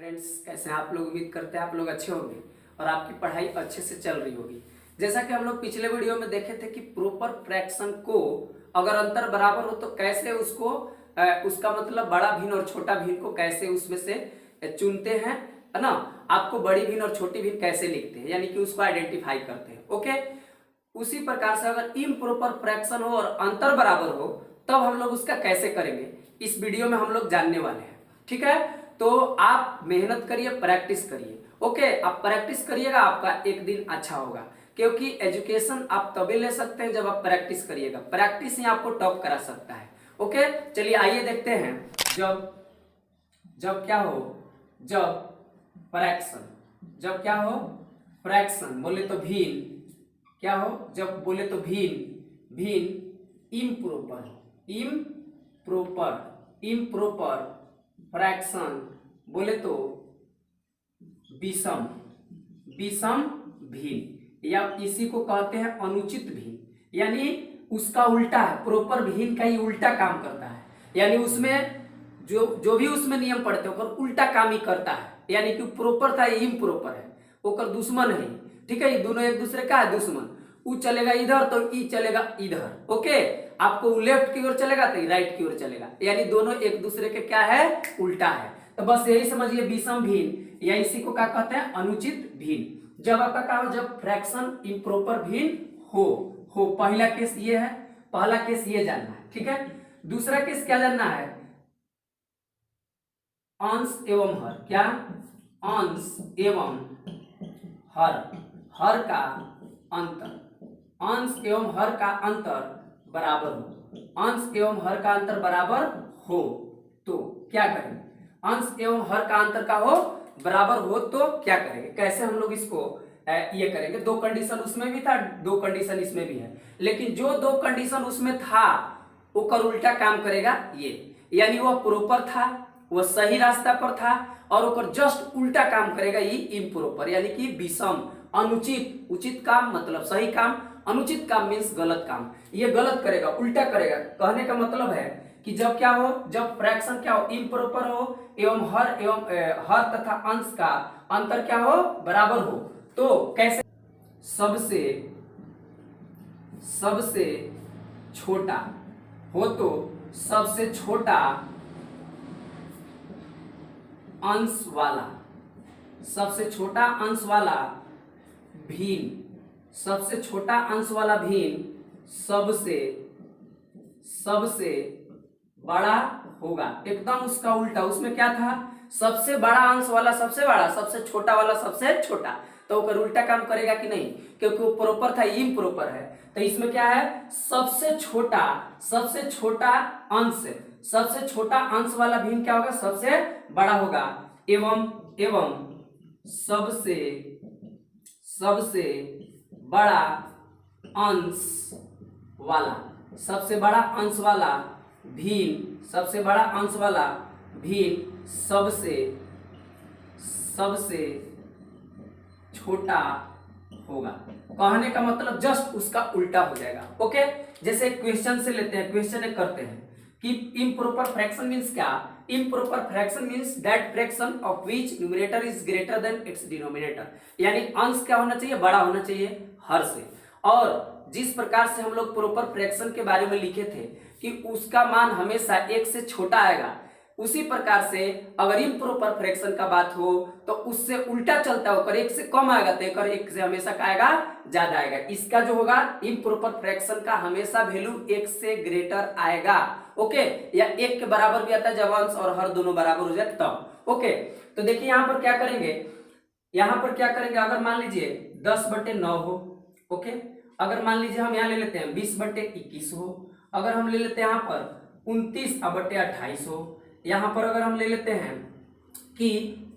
Friends, कैसे हैं आप लोग। उम्मीद करते हैं आप लोग अच्छे होंगे और आपकी पढ़ाई अच्छे से चल रही होगी। जैसा कि हम लोग पिछले वीडियो में देखे थे कि प्रॉपर फ्रैक्शन को अगर अंतर बराबर हो तो कैसे उसको उसका मतलब बड़ा भिन्न और छोटा भिन्न को कैसे उसमें से चुनते हैं, है ना। आपको बड़ी भिन्न और छोटी भिन्न कैसे लिखते हैं, यानी कि उसको आइडेंटिफाई करते हैं। ओके, उसी प्रकार से अगर इम्प्रॉपर फ्रैक्शन हो और अंतर बराबर हो तब हम लोग उसका कैसे करेंगे, इस वीडियो में हम लोग जानने वाले हैं। ठीक है, तो आप मेहनत करिए, प्रैक्टिस करिए। ओके, आप प्रैक्टिस करिएगा, आपका एक दिन अच्छा होगा, क्योंकि एजुकेशन आप तभी ले सकते हैं जब आप प्रैक्टिस करिएगा। प्रैक्टिस ही आपको टॉप करा सकता है। ओके, चलिए आइए देखते हैं। जब जब क्या हो, जब फ्रैक्शन, जब क्या हो फ्रैक्शन बोले तो भिन्न, क्या हो जब बोले तो भिन्न, भिन्न इम्प्रॉपर, इम्प्रॉपर फ्रैक्शन बोले तो विषम, विषम भिन्न, या इसी को कहते हैं अनुचित भिन्न, यानी उसका उल्टा है। प्रॉपर भिन्न का ही उल्टा काम करता है, यानी उसमें जो भी उसमें नियम पढ़ते हैं उल्टा काम ही करता है। यानी कि प्रॉपर था, इम्प्रॉपर है, ओकर दुश्मन है। ठीक है, ये दोनों एक दूसरे का है दुश्मन। उ चलेगा इधर तो ई चलेगा इधर। ओके, आपको लेफ्ट की ओर चलेगा तो राइट की ओर चलेगा, यानी दोनों एक दूसरे के क्या है, उल्टा है। तो बस यही समझिए विषम भिन्न, या इसी को क्या कहते हैं, अनुचित भिन्न। जब आपका क्या हो, जब फ्रैक्शन इम्प्रॉपर भिन्न हो। पहला केस ये है, पहला केस ये जानना है। ठीक है, दूसरा केस क्या जानना है, अंश एवं हर। क्या, अंश एवं हर, हर का अंतर, अंश एवं हर का अंतर बराबर हो, अंश एवं हर का अंतर बराबर हो तो क्या करेंगे। अंश एवं हर का अंतर का हो बराबर हो तो क्या करेंगे, कैसे हम लोग इसको ये करेंगे। दो कंडीशन उसमें भी था, दो कंडीशन इसमें भी है, लेकिन जो दो कंडीशन उसमें था वो कर उल्टा काम करेगा ये, यानी वह प्रॉपर था, वह सही रास्ता पर था, और ओकर जस्ट उल्टा काम करेगा ये इम्प्रॉपर, यानी कि विषम, अनुचित। उचित काम मतलब सही काम, अनुचित काम मीन्स गलत काम। ये गलत करेगा, उल्टा करेगा। कहने का मतलब है कि जब क्या हो, जब फ्रैक्शन क्या हो, इम्प्रॉपर हो एवं हर तथा अंश का अंतर क्या हो, बराबर हो तो कैसे, सबसे सबसे छोटा हो तो सबसे छोटा अंश वाला, सबसे छोटा अंश वाला भिन्न, सबसे छोटा अंश वाला भिन्न सबसे सबसे बड़ा होगा। एकदम उसका उल्टा, उसमें क्या था, सबसे बड़ा अंश वाला सबसे बड़ा, सबसे छोटा वाला सबसे छोटा, तो वो उल्टा काम करेगा कि नहीं, क्योंकि वो प्रॉपर था, इम्प्रॉपर है। तो इसमें क्या है, सबसे छोटा, सबसे छोटा अंश, सबसे छोटा अंश वाला भिन्न क्या होगा, सबसे बड़ा होगा, एवं सबसे सबसे बड़ा अंश वाला, सबसे बड़ा अंश वाला भिन्न, सबसे बड़ा अंश वाला भिन्न सबसे सबसे छोटा होगा। कहने का मतलब जस्ट उसका उल्टा हो जाएगा। ओके, जैसे क्वेश्चन से लेते हैं, क्वेश्चन एक करते हैं कि इम्प्रॉपर फ्रैक्शन मींस क्या। Improper fraction means that fraction of which numerator is greater than it's denominator, यानी अंश क्या होना चाहिए, बड़ा होना चाहिए हर से। और जिस प्रकार से हम लोग प्रॉपर फ्रैक्शन के बारे में लिखे थे कि उसका मान हमेशा एक से छोटा आएगा, उसी प्रकार से अगर इम्प्रॉपर फ्रैक्शन का बात हो तो उससे उल्टा चलता होकर एक से कम आएगा तो एक से हमेशा क्या आएगा, ज्यादा आएगा। इसका जो होगा इम्प्रॉपर फ्रैक्शन का हमेशा वैल्यू एक से ग्रेटर आएगा। ओके, या एक के बराबर भी आता है जब अंश और हर दोनों बराबर हो जाए तब। ओके, तो देखिए यहाँ पर क्या करेंगे, यहाँ पर क्या करेंगे, अगर मान लीजिए 10/9 हो। ओके, अगर मान लीजिए हम यहाँ ले लेते हैं 20/21 हो, अगर हम ले लेते हैं यहाँ पर 29/28 हो, यहाँ पर अगर हम ले लेते हैं कि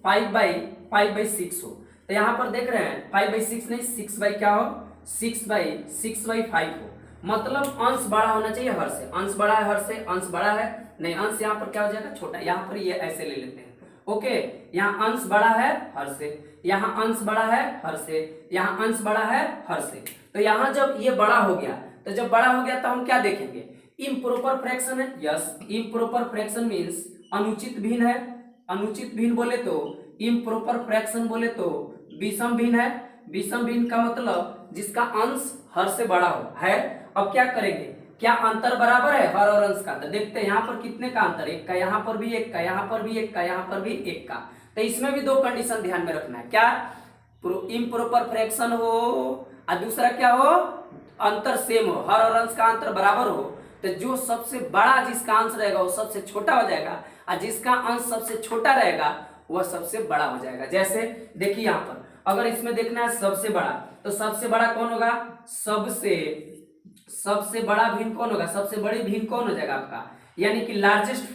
5/6 हो, तो यहाँ पर देख रहे हैं 5/6 नहीं, 6 क्या हो, 6/5 हो। मतलब अंश बड़ा होना चाहिए हर से, अंश बड़ा है हर से, अंश बड़ा है नहीं, अंश यहाँ पर क्या हो जाएगा, छोटा। यहाँ पर ये ऐसे ले लेते हैं। ओके, यहाँ अंश बड़ा है हर से, यहाँ अंश बड़ा है हर से, यहाँ अंश बड़ा है हर से। तो यहाँ जब ये बड़ा हो गया, तो जब बड़ा हो गया तो हम क्या देखेंगे, इम्प्रॉपर फ्रैक्शन है। यस, इम्प्रॉपर फ्रैक्शन मीन्स अनुचित भिन्न है। अनुचित भिन्न बोले तो इम्प्रॉपर फ्रैक्शन बोले तो विषम भिन्न है। विषम भिन्न का मतलब जिसका अंश हर से बड़ा हो है। अब क्या करेंगे, क्या अंतर बराबर है हर और अंश का? तो देखते हैं यहाँ पर कितने का अंतर, एक का, यहाँ पर भी एक का, यहाँ पर भी एक का, यहाँ पर भी एक का। तो इसमें भी दो कंडीशन ध्यान में रखना है, क्या इम्प्रॉपर फ्रैक्शन हो और दूसरा क्या हो, अंतर सेम हो, हर और अंश का अंतर बराबर हो। तो जो सबसे बड़ा जिसका अंश रहेगा वो सबसे छोटा हो जाएगा और जिसका अंश सबसे छोटा रहेगा वह सबसे बड़ा हो जाएगा। जैसे देखिए यहाँ पर अगर इसमें देखना है सबसे बड़ा, तो सबसे बड़ा कौन होगा, सबसे बड़ा भिन्न कौन होगा, सबसे बड़ी भिन्न कौन हो जाएगा आपका, यानी कि लार्जेस्ट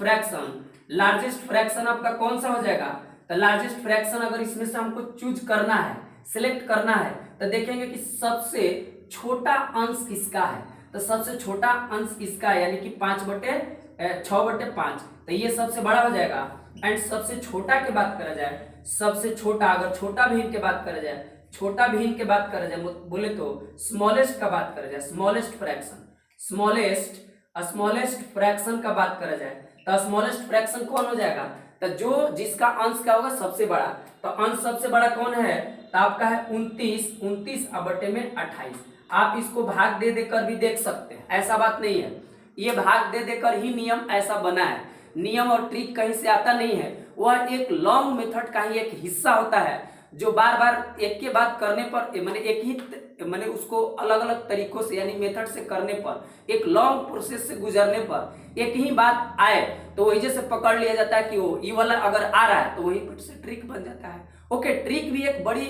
फ्रैक्शन आपका कौन सा हो जाएगा। तो लार्जेस्ट फ्रैक्शन अगर इसमें से हमको चूज करना है, सिलेक्ट करना है, तो देखेंगे कि सबसे छोटा अंश किसका है। तो सबसे छोटा अंश इसका है, यानी कि 6/5, तो ये सबसे बड़ा हो जाएगा। एंड सबसे छोटा की बात करा जाए, सबसे छोटा अगर छोटा भिन्न की बात करा जाए, छोटा भिन्न की बात करा जाए बोले तो स्मॉलेस्ट का बात करा जाए, स्मॉलेस्ट फ्रैक्शन का बात करा जाए, तो स्मॉलेस्ट फ्रैक्शन कौन हो जाएगा, तो जो जिसका अंश क्या होगा सबसे बड़ा। तो अंश सबसे बड़ा कौन है, तो आपका है 29/28। आप इसको भाग दे देकर भी देख सकते हैं, ऐसा बात नहीं है, ये भाग दे देकर ही नियम ऐसा बना है। नियम और ट्रिक कहीं से आता नहीं है, वह एक लॉन्ग मेथड का ही एक हिस्सा होता है जो बार बार एक के बाद करने पर मैंने उसको अलग अलग तरीकों से यानी मेथड से करने पर, एक लॉन्ग प्रोसेस से गुजरने पर एक ही बात आए तो वही जैसे पकड़ लिया जाता है कि वो ये वाला अगर आ रहा है तो वही पर से ट्रिक बन जाता है। ओके, ट्रिक भी एक बड़ी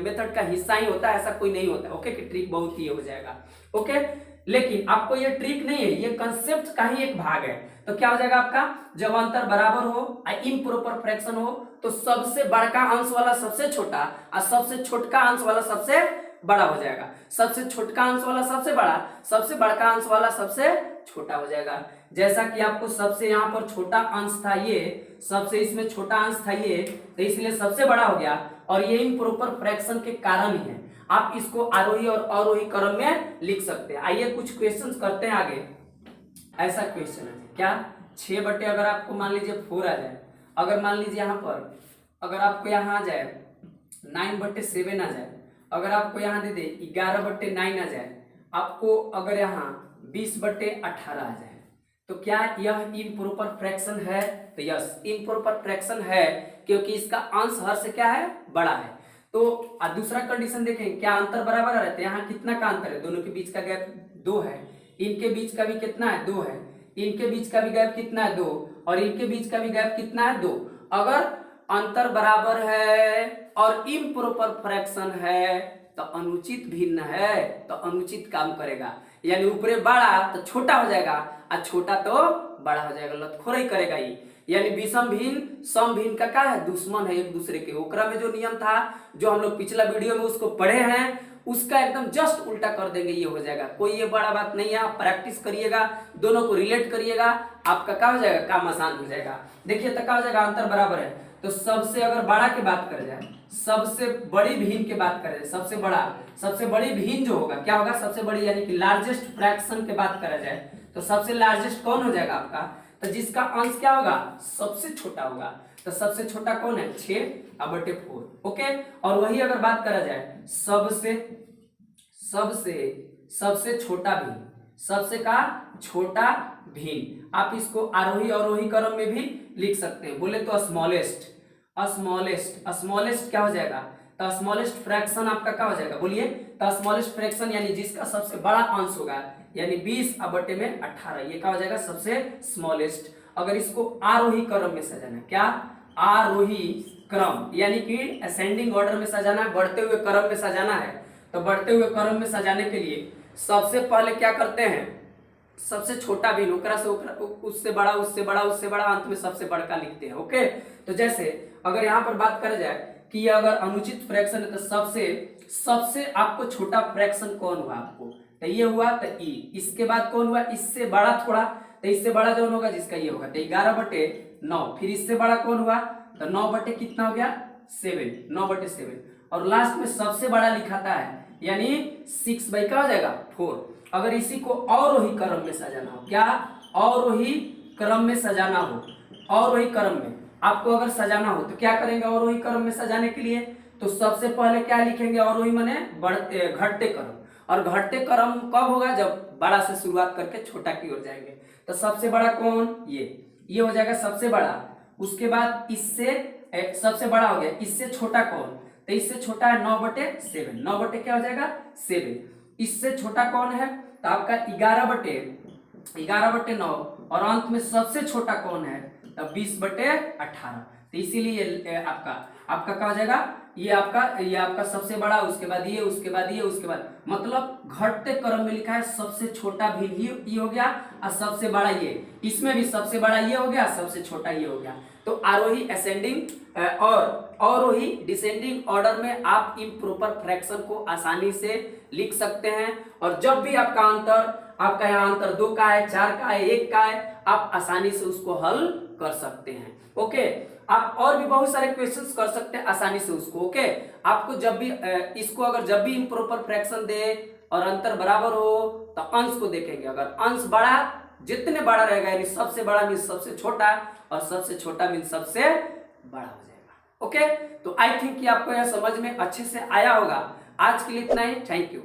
मेथड का हिस्सा ही होता है, ऐसा कोई नहीं होता ओके कि ट्रिक बहुत ही हो जाएगा। ओके, लेकिन आपको ये ट्रिक नहीं है, ये कंसेप्ट का ही एक भाग है। तो क्या हो जाएगा आपका, जब अंतर बराबर हो, इम्प्रॉपर फ्रैक्शन हो, तो सबसे बड़का अंश वाला सबसे छोटा और सबसे छोटका अंश वाला सबसे बड़ा हो जाएगा। सबसे छोटका अंश वाला सबसे बड़ा, सबसे बड़का अंश वाला सबसे छोटा हो जाएगा। जैसा कि आपको सबसे यहाँ पर छोटा अंश था ये, सबसे इसमें छोटा अंश था ये, तो इसलिए सबसे बड़ा हो गया। और ये इम्प्रॉपर फ्रैक्शन के कारण ही है। आप इसको आरोही और अवरोही क्रम में लिख सकते हैं। आइए कुछ क्वेश्चंस करते हैं आगे। ऐसा क्वेश्चन है क्या, 6 अगर आपको मान लीजिए 4 आ जाए, अगर मान लीजिए यहाँ पर अगर आपको यहाँ आ जाए 9/7 आ जाए, अगर आपको यहाँ दे दे 11/9 आ जाए, आपको अगर यहाँ 20/18 आ जाए, तो क्या यह इम्प्रॉपर फ्रैक्शन है? तो यस, इम्प्रॉपर फ्रैक्शन है, क्योंकि इसका अंश हर से क्या है, बड़ा है। तो दूसरा कंडीशन देखें, क्या अंतर बराबर रहते हैं, यहाँ कितना का अंतर है, दोनों के बीच का गैप 2 है, इनके बीच का भी कितना है, 2 है, इनके बीच का भी गैप कितना है, 2, और इनके बीच का भी गैप कितना है, 2। अगर अंतर बराबर है और इम्प्रॉपर फ्रैक्शन है तो अनुचित भिन्न है, तो अनुचित काम करेगा, यानी ऊपरे बड़ा तो छोटा हो जाएगा और छोटा तो बड़ा हो जाएगा, लतखोरी करेगा ये। यानी विषम भिन्न सम भिन्न का क्या है, दुश्मन है एक दूसरे के। ओकरा में जो नियम था जो हम लोग पिछला वीडियो में उसको पढ़े हैं, उसका एकदम जस्ट उल्टा कर देंगे, ये हो जाएगा। कोई ये बड़ा बात नहीं है, आप प्रैक्टिस करिएगा, दोनों को रिलेट करिएगा, आपका क्या हो जाएगा, काम आसान हो जाएगा। देखिए तो क्या हो जाएगा, अंतर बराबर है, तो सबसे अगर बड़ा की बात कर जाए, सबसे बड़ी भिन्न की बात करें, सबसे बड़ी भिन्न जो होगा क्या होगा, सबसे बड़ी यानी कि लार्जेस्ट फ्रैक्शन की बात करा जाए, तो सबसे लार्जेस्ट कौन हो जाएगा आपका, तो जिसका अंश क्या होगा, सबसे छोटा होगा। तो सबसे छोटा कौन है, 6/4। ओके, और वही अगर बात करा जाए सबसे छोटा भिन्न, सबसे का छोटा भिन्न, आप इसको आरोही अवरोही क्रम में भी लिख सकते हैं। बोले तो स्मॉलेस्ट क्या हो जाएगा, तो स्मॉलेस्ट फ्रैक्शन आपका क्या हो जाएगा, बोलिए। तो स्मॉलेस्ट फ्रैक्शन यानी जिसका सबसे बड़ा अंश होगा, यानी 20/18, ये क्या हो जाएगा, सबसे स्मॉलेस्ट। अगर इसको आरोही क्रम में सजाना, क्या आरोही क्रम यानी कि असेंडिंग ऑर्डर में सजाना है, बढ़ते हुए क्रम में सजाना है, तो बढ़ते हुए क्रम में सजाने के लिए सबसे पहले क्या करते हैं, सबसे छोटा भिन्न ओकरा से उससे बड़ा, उससे बड़ा, उससे बड़ा, अंत में सबसे बड़का लिखते हैं। ओके, तो जैसे अगर यहाँ पर बात करा जाए कि ये अगर अनुचित फ्रैक्शन है, तो सबसे आपको छोटा फ्रैक्शन कौन हुआ आपको, तो ये हुआ, तो ई, इसके बाद कौन हुआ, इससे बड़ा थोड़ा, तो इससे बड़ा जो होगा जिसका ये होगा, तो 11/9, फिर इससे बड़ा कौन हुआ, तो 9 कितना हो गया, 9/7, और लास्ट में सबसे बड़ा लिखाता है, यानी 6 क्या हो जाएगा, 4। अगर इसी को अवरोही क्रम में सजाना हो, क्या अवरोही क्रम में सजाना हो, अवरोही क्रम में, आपको अगर सजाना हो तो क्या करेंगे अवरोही क्रम में सजाने के लिए? तो सबसे पहले क्या लिखेंगे? अवरोही माने बढ़ते घटते क्रम, और घटते क्रम कब होगा? जब बड़ा से शुरुआत करके छोटा की ओर जाएंगे। तो सबसे बड़ा कौन? ये हो जाएगा सबसे बड़ा। उसके बाद इससे सबसे बड़ा हो गया, इससे छोटा कौन? तो इससे छोटा है 9/7, 9 क्या हो जाएगा? 7। इससे छोटा कौन है? तो आपका 11/9, और अंत में सबसे छोटा कौन है? तो 20/18। तो इसीलिए आपका क्या हो जाएगा? ये आपका सबसे बड़ा, उसके बाद ये, उसके बाद ये, उसके बाद, मतलब घटते क्रम में लिखा है सबसे छोटा भी ये हो गया और सबसे बड़ा ये, इसमें भी सबसे बड़ा ये हो गया, सबसे छोटा ये हो गया। तो आरोही असेंडिंग और अवरोही डिसेंडिंग ऑर्डर में आप इम्प्रॉपर फ्रैक्शन को आसानी से लिख सकते हैं। और जब भी आपका यहाँ अंतर 2 का है, 4 का है, 1 का है, आप आसानी से उसको हल कर सकते हैं। ओके, आप और भी बहुत सारे क्वेश्चंस कर सकते हैं आसानी से उसको। ओके, आपको जब भी इसको अगर जब भी इम्प्रॉपर फ्रैक्शन दे और अंतर बराबर हो तो अंश को देखेंगे। अगर अंश बड़ा, जितने बड़ा रहेगा, यानी सबसे बड़ा मीन्स सबसे छोटा और सबसे छोटा मीन्स सबसे बड़ा हो जाएगा। ओके, तो आई थिंक कि आपको यह समझ में अच्छे से आया होगा। आज के लिए इतना ही। Thank you.